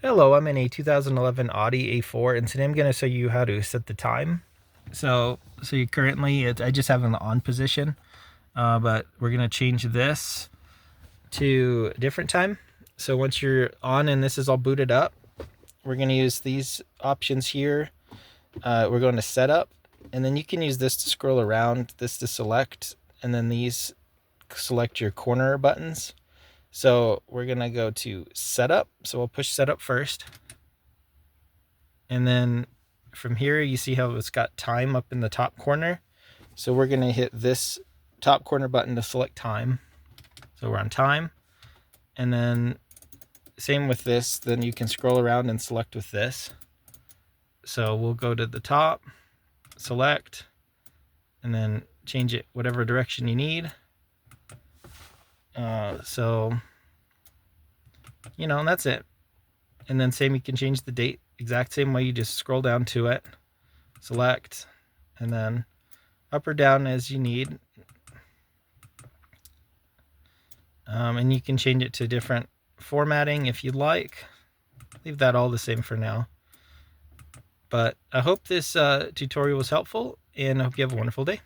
Hello, I'm in a 2011 Audi A4, and today I'm going to show you how to set the time. So you currently, I just have it in the on position, but we're going to change this to a different time. So once you're on and this is all booted up, we're going to use these options here. We're going to setup, and then you can use this to scroll around, this to select, and then these select your corner buttons. So we're going to go to setup. So we'll push setup first. And then from here, you see how it's got time up in the top corner. So we're going to hit this top corner button to select time. So we're on time. And then same with this, then you can scroll around and select with this. So we'll go to the top, select, and then change it whatever direction you need. And that's it. And then same, you can change the date exact same way. You just scroll down to it, select, and then up or down as you need. And you can change it to different formatting if you'd like. Leave that all the same for now. But I hope this tutorial was helpful, and I hope you have a wonderful day.